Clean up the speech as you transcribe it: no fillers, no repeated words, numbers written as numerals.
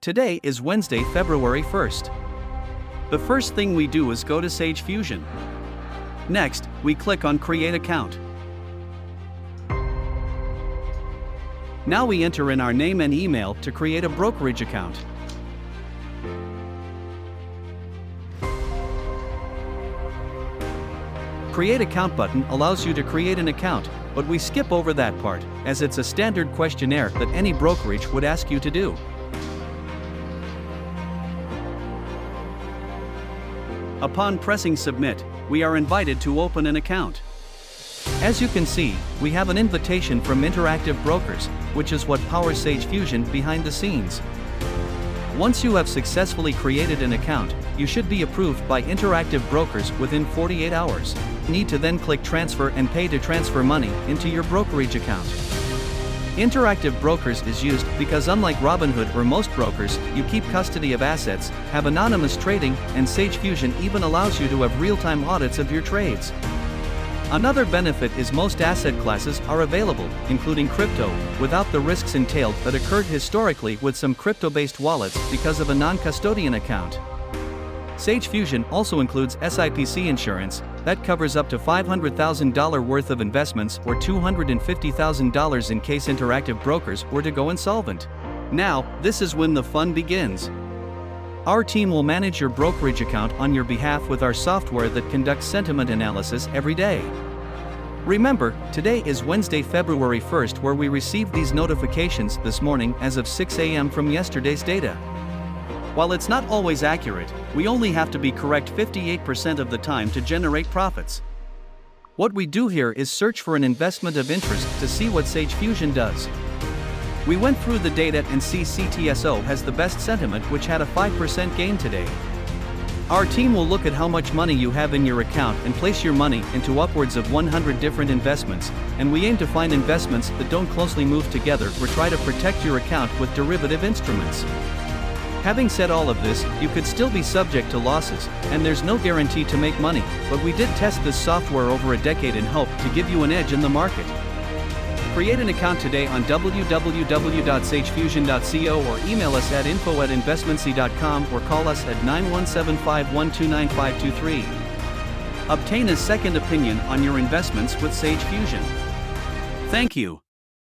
Today is Wednesday, February 1st. The first thing we do is go to SageFusion. Next, we click on Create Account. Now we enter in our name and email to create a brokerage account. Create Account button allows you to create an account, but we skip over that part, as it's a standard questionnaire that any brokerage would ask you to do. Upon pressing Submit, we are invited to open an account. As you can see, we have an invitation from Interactive Brokers, which is what powers SageFusion behind the scenes. Once you have successfully created an account, you should be approved by Interactive Brokers within 48 hours. Need to then click Transfer and pay to transfer money into your brokerage account. Interactive Brokers is used because, unlike Robinhood or most brokers, you keep custody of assets, have anonymous trading, and SageFusion even allows you to have real-time audits of your trades. Another benefit is most asset classes are available, including crypto, without the risks entailed that occurred historically with some crypto-based wallets because of a non-custodian account. SageFusion also includes SIPC insurance that covers up to $500,000 worth of investments or $250,000 in case Interactive Brokers were to go insolvent. Now, this is when the fun begins. Our team will manage your brokerage account on your behalf with our software that conducts sentiment analysis every day. Remember, today is Wednesday, February 1st, where we received these notifications this morning as of 6 a.m. from yesterday's data. While it's not always accurate, we only have to be correct 58% of the time to generate profits. What we do here is search for an investment of interest to see what SageFusion does. We went through the data and see CTSO has the best sentiment, which had a 5% gain today. Our team will look at how much money you have in your account and place your money into upwards of 100 different investments, and we aim to find investments that don't closely move together or try to protect your account with derivative instruments. Having said all of this, you could still be subject to losses, and there's no guarantee to make money, but we did test this software over a decade in hope to give you an edge in the market. Create an account today on www.sagefusion.co or email us at info@investmentsy.com or call us at 9175129523. Obtain a second opinion on your investments with SageFusion. Thank you.